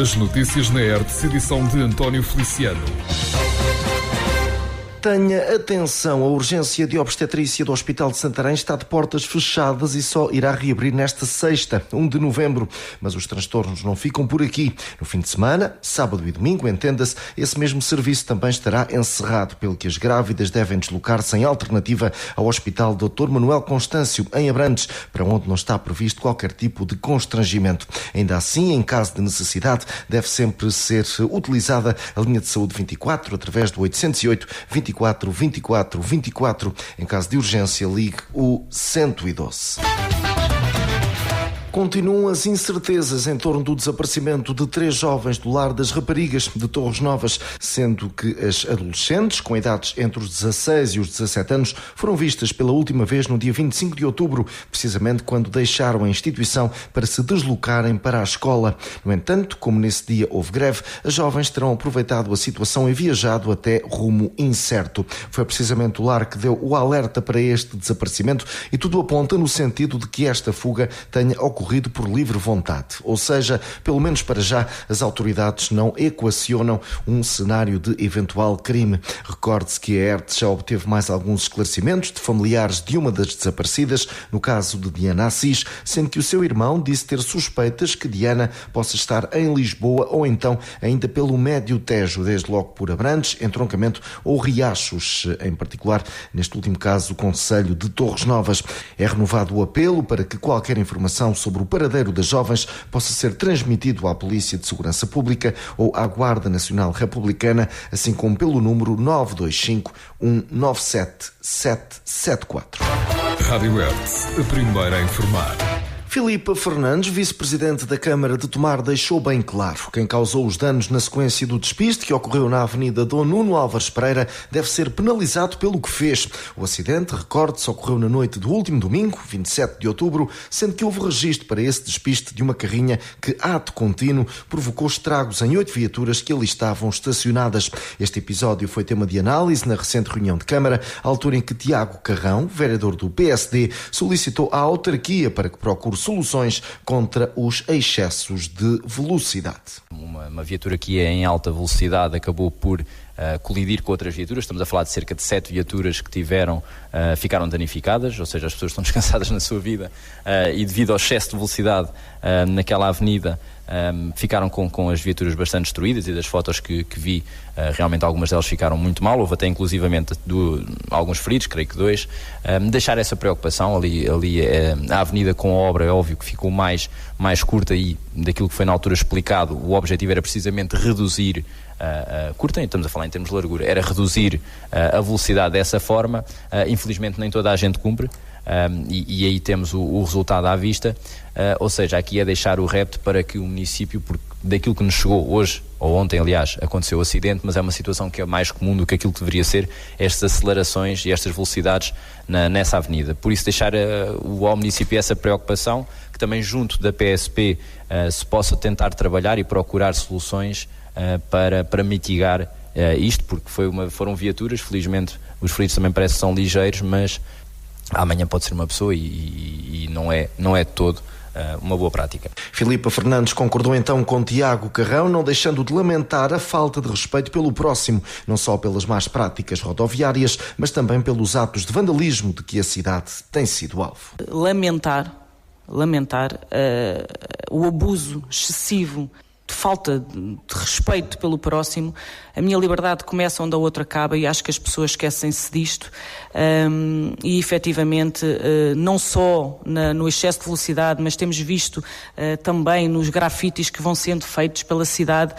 As notícias na RTP, edição de António Feliciano. Tenha atenção, a urgência de obstetrícia do Hospital de Santarém está de portas fechadas e só irá reabrir nesta sexta, 1 de novembro. Mas os transtornos não ficam por aqui. No fim de semana, sábado e domingo, entenda-se, esse mesmo serviço também estará encerrado, pelo que as grávidas devem deslocar-se em alternativa ao Hospital Dr. Manuel Constâncio, em Abrantes, para onde não está previsto qualquer tipo de constrangimento. Ainda assim, em caso de necessidade, deve sempre ser utilizada a linha de saúde 24, através do 808 24 24 24. Em caso de urgência, ligue o 112. Continuam as incertezas em torno do desaparecimento de 3 jovens do Lar das Raparigas de Torres Novas, sendo que as adolescentes, com idades entre os 16 e os 17 anos, foram vistas pela última vez no dia 25 de outubro, precisamente quando deixaram a instituição para se deslocarem para a escola. No entanto, como nesse dia houve greve, as jovens terão aproveitado a situação e viajado até rumo incerto. Foi precisamente o lar que deu o alerta para este desaparecimento e tudo aponta no sentido de que esta fuga tenha ocorrido por livre vontade, ou seja, pelo menos para já, as autoridades não equacionam um cenário de eventual crime. Recorde-se que a ERT já obteve mais alguns esclarecimentos de familiares de uma das desaparecidas, no caso de Diana Assis, sendo que o seu irmão disse ter suspeitas que Diana possa estar em Lisboa ou então ainda pelo Médio Tejo, desde logo por Abrantes, Entroncamento ou Riachos, em particular, neste último caso, o Concelho de Torres Novas. É renovado o apelo para que qualquer informação sobre o paradeiro das jovens possa ser transmitido à Polícia de Segurança Pública ou à Guarda Nacional Republicana, assim como pelo número 925 197 774. Rádio RTP, a primeira a informar. Filipa Fernandes, vice-presidente da Câmara de Tomar, deixou bem claro: quem causou os danos na sequência do despiste que ocorreu na Avenida Dom Nuno Álvares Pereira deve ser penalizado pelo que fez. O acidente, recorde-se, ocorreu na noite do último domingo, 27 de outubro, sendo que houve registro para esse despiste de uma carrinha que, ato contínuo, provocou estragos em 8 viaturas que ali estavam estacionadas. Este episódio foi tema de análise na recente reunião de Câmara, à altura em que Tiago Carrão, vereador do PSD, solicitou à autarquia para que procure soluções contra os excessos de velocidade. Uma viatura que ia em alta velocidade acabou por colidir com outras viaturas. Estamos a falar de cerca de 7 viaturas que ficaram danificadas, ou seja, as pessoas estão descansadas na sua vida e devido ao excesso de velocidade naquela avenida ficaram com as viaturas bastante destruídas, e das fotos que vi, realmente algumas delas ficaram muito mal. Houve até inclusivamente alguns feridos, creio que 2. Deixar essa preocupação ali a avenida com a obra, é óbvio que ficou mais curta, e daquilo que foi na altura explicado, o objetivo era precisamente reduzir curta, estamos a falar em termos de largura, era reduzir a velocidade dessa forma. Infelizmente nem toda a gente cumpre, e aí temos o resultado à vista. Ou seja, aqui é deixar o repto para que o município, porque daquilo que nos chegou hoje, ou ontem aliás, aconteceu o acidente, mas é uma situação que é mais comum do que aquilo que deveria ser, estas acelerações e estas velocidades nessa avenida. Por isso deixar ao município essa preocupação, que também junto da PSP se possa tentar trabalhar e procurar soluções para mitigar isto, porque foram viaturas. Felizmente os feridos também parece que são ligeiros, mas amanhã pode ser uma pessoa e não é de todo uma boa prática. Filipa Fernandes concordou então com Tiago Carrão, não deixando de lamentar a falta de respeito pelo próximo, não só pelas más práticas rodoviárias, mas também pelos atos de vandalismo de que a cidade tem sido alvo. Lamentar o abuso excessivo, de falta de respeito pelo próximo. A minha liberdade começa onde a outra acaba, e acho que as pessoas esquecem-se disto, e efetivamente não só no excesso de velocidade, mas temos visto também nos grafites que vão sendo feitos pela cidade.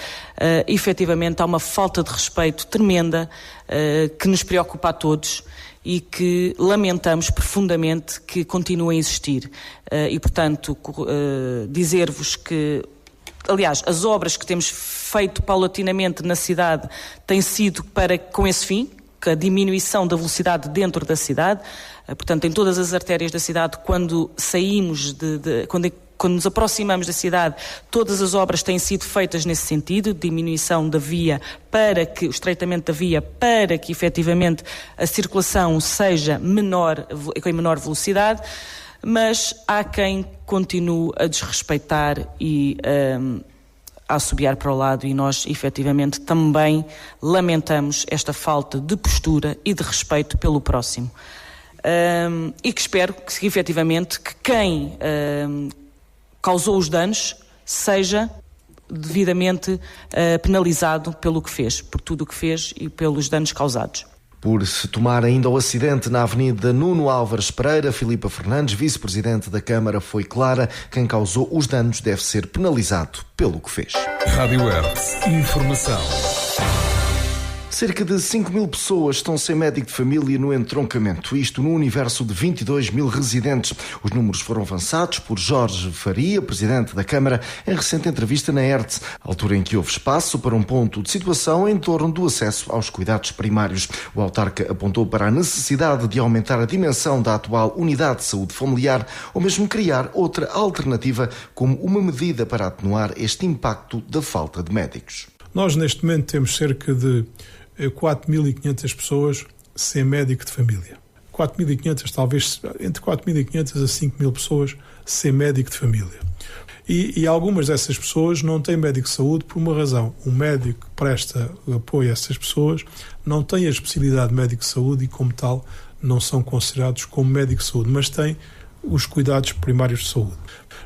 Efetivamente há uma falta de respeito tremenda que nos preocupa a todos e que lamentamos profundamente que continue a existir. E portanto dizer-vos que, aliás, as obras que temos feito paulatinamente na cidade têm sido com esse fim, que a diminuição da velocidade dentro da cidade. Portanto, em todas as artérias da cidade, quando saímos quando nos aproximamos da cidade, todas as obras têm sido feitas nesse sentido, diminuição da via o estreitamento da via, para que efetivamente a circulação seja com menor velocidade. Mas há quem continue a desrespeitar e a assobiar para o lado, e nós efetivamente também lamentamos esta falta de postura e de respeito pelo próximo. E que espero que efetivamente que quem causou os danos seja devidamente penalizado pelo que fez, por tudo o que fez e pelos danos causados. Por se tomar ainda o acidente na Avenida Nuno Álvares Pereira, Filipa Fernandes, vice-presidente da Câmara, foi clara: quem causou os danos deve ser penalizado pelo que fez. Rádio Hertz, informação. Cerca de 5.000 pessoas estão sem médico de família no entroncamento, isto no universo de 22.000 residentes. Os números foram avançados por Jorge Faria, presidente da Câmara, em recente entrevista na Hertz, altura em que houve espaço para um ponto de situação em torno do acesso aos cuidados primários. O autarca apontou para a necessidade de aumentar a dimensão da atual unidade de saúde familiar ou mesmo criar outra alternativa como uma medida para atenuar este impacto da falta de médicos. Nós, neste momento, temos cerca de 4.500 pessoas sem médico de família. 4.500, talvez entre 4.500 a 5.000 pessoas sem médico de família. E algumas dessas pessoas não têm médico de saúde por uma razão. O médico que presta apoio a essas pessoas não tem a especialidade de médico de saúde e, como tal, não são considerados como médico de saúde, mas têm os cuidados primários de saúde.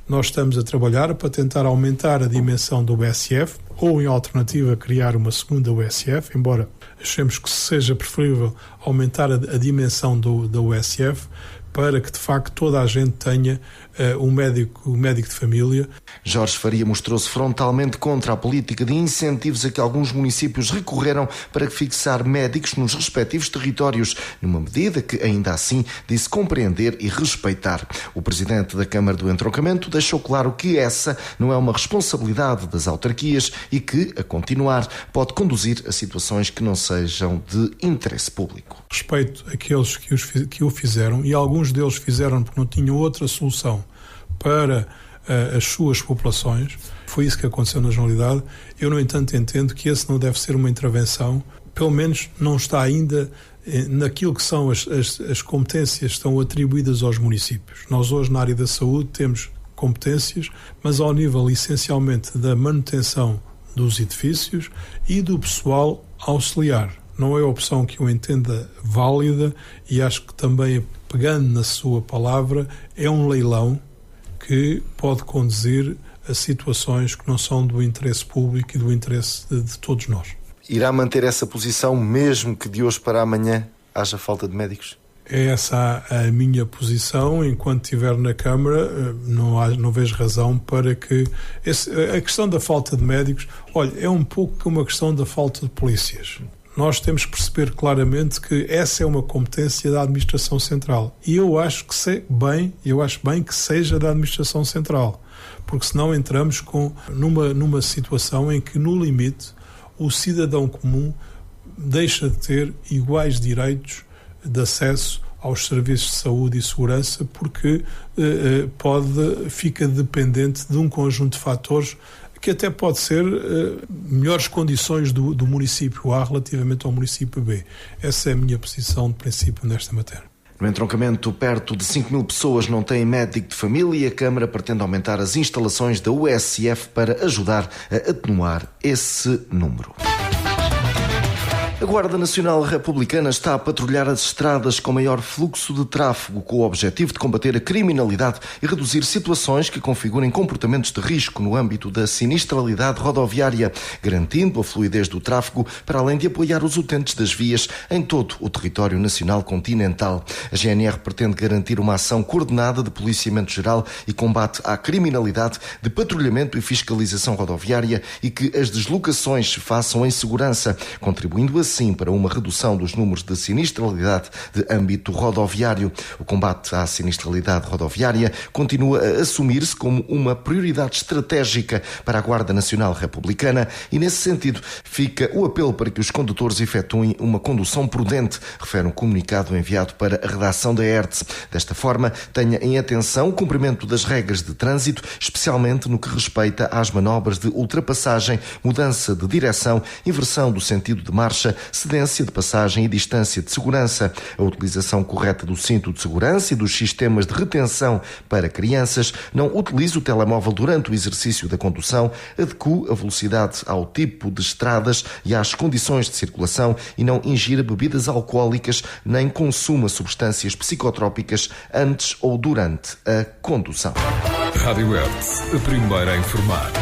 Nós estamos a trabalhar para tentar aumentar a dimensão do USF, ou em alternativa criar uma segunda USF, embora achemos que seja preferível aumentar a dimensão da USF, para que de facto toda a gente tenha um médico de família. Jorge Faria mostrou-se frontalmente contra a política de incentivos a que alguns municípios recorreram para fixar médicos nos respectivos territórios, numa medida que ainda assim disse compreender e respeitar. O presidente da Câmara do Entroncamento deixou claro que essa não é uma responsabilidade das autarquias e que, a continuar, pode conduzir a situações que não sejam de interesse público. Respeito àqueles que o fizeram, e alguns deles fizeram porque não tinham outra solução para as suas populações. Foi isso que aconteceu na generalidade. Eu, no entanto, entendo que esse não deve ser uma intervenção, pelo menos não está ainda naquilo que são as competências que estão atribuídas aos municípios. Nós hoje, na área da saúde, temos competências, mas ao nível essencialmente da manutenção dos edifícios e do pessoal auxiliar. Não é a opção que eu entenda válida, e acho que também, pegando na sua palavra, é um leilão que pode conduzir a situações que não são do interesse público e do interesse de todos nós. Irá manter essa posição mesmo que de hoje para amanhã haja falta de médicos? É essa a minha posição. Enquanto estiver na Câmara, não vejo razão para que... a questão da falta de médicos, olha, é um pouco como a questão da falta de polícias. Nós temos que perceber claramente que essa é uma competência da Administração Central. E eu acho bem que seja da Administração Central, porque senão entramos numa situação em que, no limite, o cidadão comum deixa de ter iguais direitos de acesso aos serviços de saúde e segurança, porque fica dependente de um conjunto de fatores que até pode ser melhores condições do município A relativamente ao município B. Essa é a minha posição de princípio nesta matéria. No entroncamento, perto de 5.000 pessoas não têm médico de família e a Câmara pretende aumentar as instalações da USF para ajudar a atenuar esse número. A Guarda Nacional Republicana está a patrulhar as estradas com maior fluxo de tráfego, com o objetivo de combater a criminalidade e reduzir situações que configurem comportamentos de risco no âmbito da sinistralidade rodoviária, garantindo a fluidez do tráfego, para além de apoiar os utentes das vias em todo o território nacional continental. A GNR pretende garantir uma ação coordenada de policiamento geral e combate à criminalidade, de patrulhamento e fiscalização rodoviária, e que as deslocações se façam em segurança, contribuindo assim para uma redução dos números de sinistralidade de âmbito rodoviário. O combate à sinistralidade rodoviária continua a assumir-se como uma prioridade estratégica para a Guarda Nacional Republicana e, nesse sentido, fica o apelo para que os condutores efetuem uma condução prudente, refere um comunicado enviado para a redação da Hertz. Desta forma, tenha em atenção o cumprimento das regras de trânsito, especialmente no que respeita às manobras de ultrapassagem, mudança de direção, inversão do sentido de marcha cedência de passagem e distância de segurança, a utilização correta do cinto de segurança e dos sistemas de retenção para crianças, não utilize o telemóvel durante o exercício da condução, adeque a velocidade ao tipo de estradas e às condições de circulação e não ingira bebidas alcoólicas nem consuma substâncias psicotrópicas antes ou durante a condução. Rádio Hertz, a primeira a informar.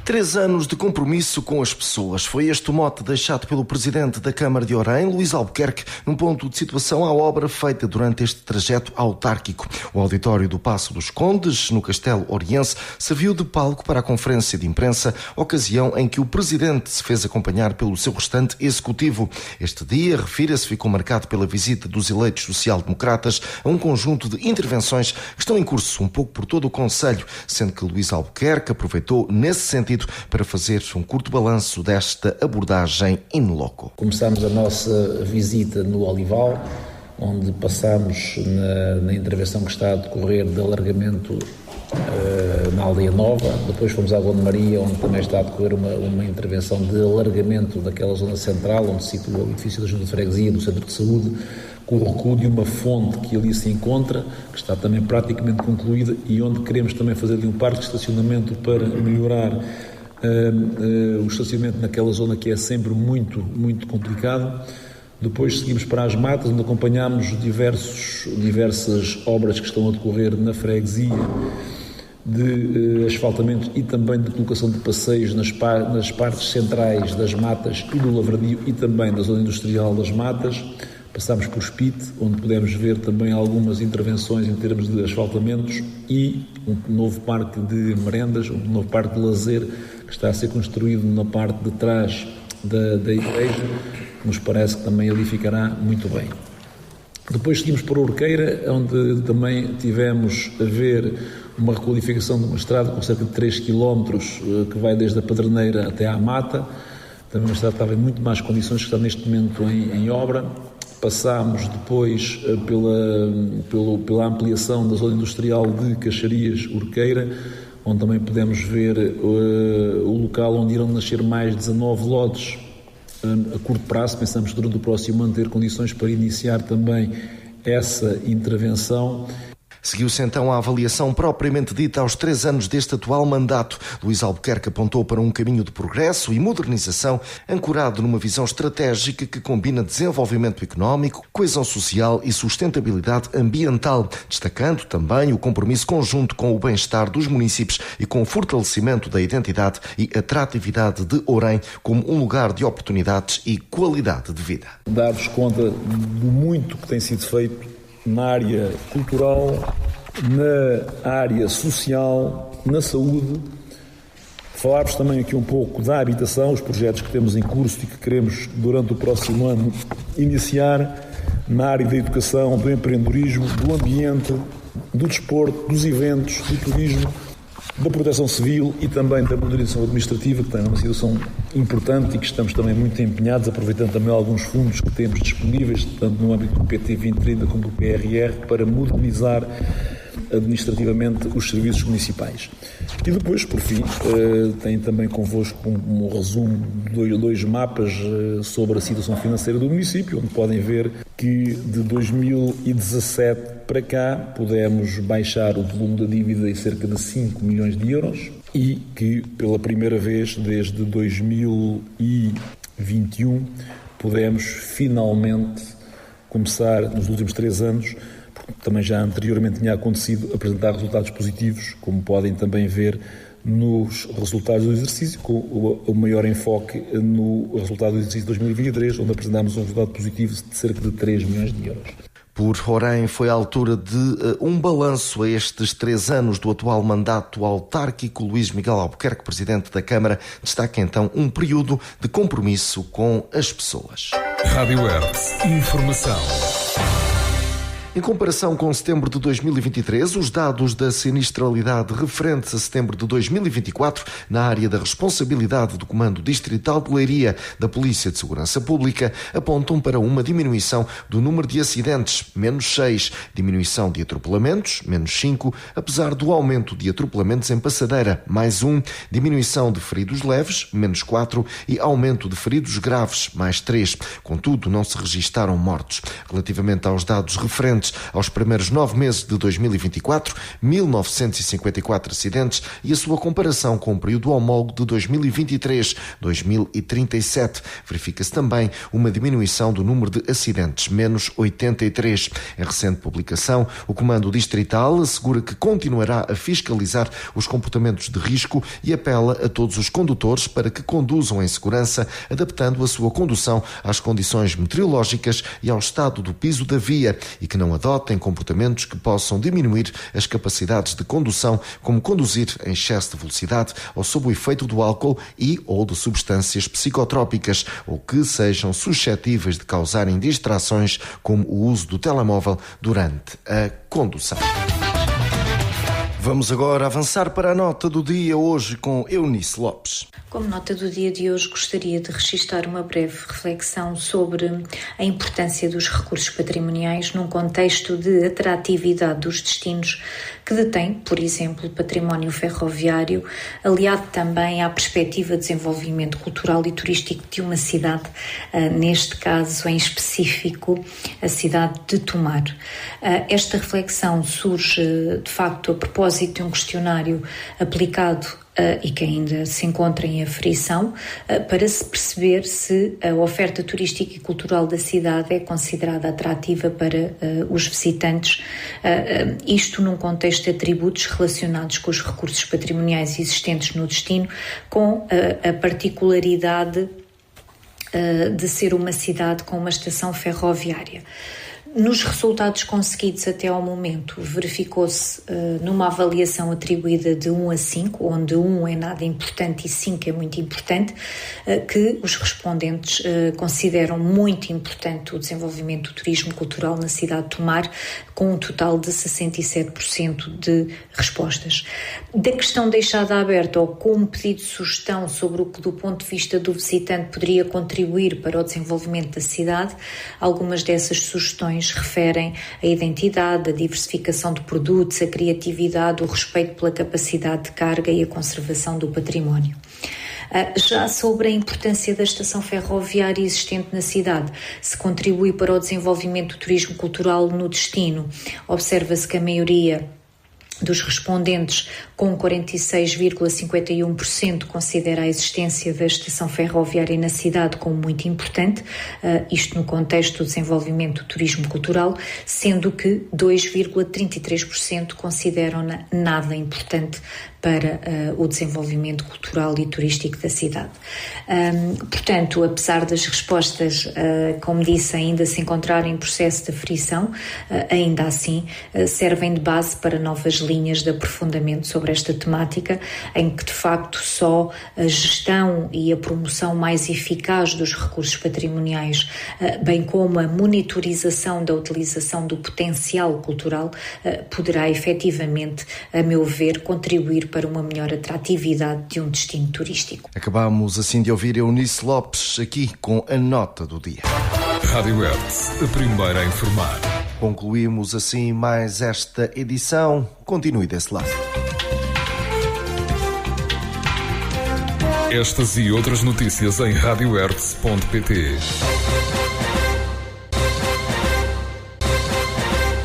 3 anos de compromisso com as pessoas. Foi este o mote deixado pelo Presidente da Câmara de Orem, Luís Albuquerque, num ponto de situação à obra feita durante este trajeto autárquico. O auditório do Paço dos Condes, no Castelo Oriense, serviu de palco para a conferência de imprensa, ocasião em que o Presidente se fez acompanhar pelo seu restante executivo. Este dia, refira-se, ficou marcado pela visita dos eleitos social-democratas a um conjunto de intervenções que estão em curso um pouco por todo o Conselho, sendo que Luís Albuquerque aproveitou, nesse sentido, para fazer um curto balanço desta abordagem in loco. Começámos a nossa visita no Olival, onde passámos na intervenção que está a decorrer de alargamento na Aldeia Nova. Depois fomos à Gonda Maria, onde também está a decorrer uma intervenção de alargamento daquela zona central, onde se situa o edifício da Junta de Freguesia, do Centro de Saúde, com o recuo de uma fonte que ali se encontra, que está também praticamente concluída, e onde queremos também fazer ali um parque de estacionamento para melhorar o estacionamento naquela zona que é sempre muito, muito complicado. Depois seguimos para as matas, onde acompanhamos diversas obras que estão a decorrer na freguesia, de asfaltamento e também de colocação de passeios nas partes centrais das matas e do lavradio e também da zona industrial das matas. Passámos por Espite, onde pudemos ver também algumas intervenções em termos de asfaltamentos e um novo parque de merendas, um novo parque de lazer que está a ser construído na parte de trás da igreja, que nos parece que também ali ficará muito bem. Depois seguimos para Urqueira, onde também tivemos a ver uma requalificação de uma estrada com cerca de 3 km, que vai desde a Pedreneira até à Mata. Também uma estrada que estava em muito mais condições, que está neste momento em obra. Passámos depois pela ampliação da zona industrial de Caxarias, Urqueira, onde também podemos ver o local onde irão nascer mais 19 lotes a curto prazo. Pensamos que durante o próximo ano ter condições para iniciar também essa intervenção. Seguiu-se então a avaliação propriamente dita aos 3 anos deste atual mandato. Luís Albuquerque apontou para um caminho de progresso e modernização ancorado numa visão estratégica que combina desenvolvimento económico, coesão social e sustentabilidade ambiental, destacando também o compromisso conjunto com o bem-estar dos municípios e com o fortalecimento da identidade e atratividade de Orem como um lugar de oportunidades e qualidade de vida. Dar-vos conta do muito que tem sido feito na área cultural, na área social, na saúde. Falar-vos também aqui um pouco da habitação, os projetos que temos em curso e que queremos durante o próximo ano iniciar na área da educação, do empreendedorismo, do ambiente, do desporto, dos eventos, do turismo, da proteção civil e também da modernização administrativa, que está numa situação importante e que estamos também muito empenhados, aproveitando também alguns fundos que temos disponíveis, tanto no âmbito do PT 2030 como do PRR, para modernizar administrativamente os serviços municipais. E depois, por fim, tem também convosco um resumo de 2 mapas sobre a situação financeira do município, onde podem ver que de 2017 para cá pudemos baixar o volume da dívida em cerca de 5 milhões de euros e que pela primeira vez desde 2021 pudemos finalmente começar nos últimos 3 anos, também já anteriormente tinha acontecido, apresentar resultados positivos, como podem também ver nos resultados do exercício, com o maior enfoque no resultado do exercício de 2023, onde apresentámos um resultado positivo de cerca de 3 milhões de euros. Por Orem, foi a altura de um balanço a estes 3 anos do atual mandato autárquico. Luís Miguel Albuquerque, Presidente da Câmara, destaca então um período de compromisso com as pessoas. Rádio Hertz, informação. Em comparação com setembro de 2023, os dados da sinistralidade referentes a setembro de 2024 na área da responsabilidade do Comando Distrital de Leiria da Polícia de Segurança Pública apontam para uma diminuição do número de acidentes, -6, diminuição de atropelamentos, -5, apesar do aumento de atropelamentos em Passadeira, +1, diminuição de feridos leves, -4 e aumento de feridos graves, +3. Contudo, não se registaram mortos. Relativamente aos dados referentes aos primeiros 9 meses de 2024, 1954 acidentes e a sua comparação com o período homólogo de 2023, 2037. Verifica-se também uma diminuição do número de acidentes, -83. Em recente publicação, o Comando Distrital assegura que continuará a fiscalizar os comportamentos de risco e apela a todos os condutores para que conduzam em segurança, adaptando a sua condução às condições meteorológicas e ao estado do piso da via e que não adotem comportamentos que possam diminuir as capacidades de condução, como conduzir em excesso de velocidade ou sob o efeito do álcool ou de substâncias psicotrópicas ou que sejam suscetíveis de causarem distrações, como o uso do telemóvel durante a condução. Vamos agora avançar para a nota do dia hoje com Eunice Lopes. Como nota do dia de hoje, gostaria de registar uma breve reflexão sobre a importância dos recursos patrimoniais num contexto de atratividade dos destinos que detém, por exemplo, o património ferroviário, aliado também à perspectiva de desenvolvimento cultural e turístico de uma cidade, neste caso em específico, a cidade de Tomar. Esta reflexão surge, de facto, a propósito de um questionário aplicado e que ainda se encontra em aferição, para se perceber se a oferta turística e cultural da cidade é considerada atrativa para os visitantes, isto num contexto de atributos relacionados com os recursos patrimoniais existentes no destino, com a particularidade de ser uma cidade com uma estação ferroviária. Nos resultados conseguidos até ao momento, verificou-se numa avaliação atribuída de 1 a 5, onde 1 é nada importante e 5 é muito importante, que os respondentes consideram muito importante o desenvolvimento do turismo cultural na cidade de Tomar, com um total de 67% de respostas. Da questão deixada aberta ou com um pedido de sugestão sobre o que do ponto de vista do visitante poderia contribuir para o desenvolvimento da cidade, algumas dessas sugestões referem a identidade, a diversificação de produtos, a criatividade, o respeito pela capacidade de carga e a conservação do património. Já sobre a importância da estação ferroviária existente na cidade, se contribui para o desenvolvimento do turismo cultural no destino, observa-se que a maioria dos respondentes, com 46,51%, considera a existência da estação ferroviária na cidade como muito importante, isto no contexto do desenvolvimento do turismo cultural, sendo que 2,33% consideram-na nada importante para o desenvolvimento cultural e turístico da cidade. Portanto, apesar das respostas, como disse, ainda se encontrarem em processo de aferição, ainda assim servem de base para novas linhas de aprofundamento sobre esta temática, em que de facto só a gestão e a promoção mais eficaz dos recursos patrimoniais, bem como a monitorização da utilização do potencial cultural, poderá efetivamente, a meu ver, contribuir para uma melhor atratividade de um destino turístico. Acabamos assim de ouvir Eunice Lopes aqui com a nota do dia. Rádio Hertz, a primeira a informar. Concluímos assim mais esta edição. Continue desse lado. Estas e outras notícias em radiohertz.pt.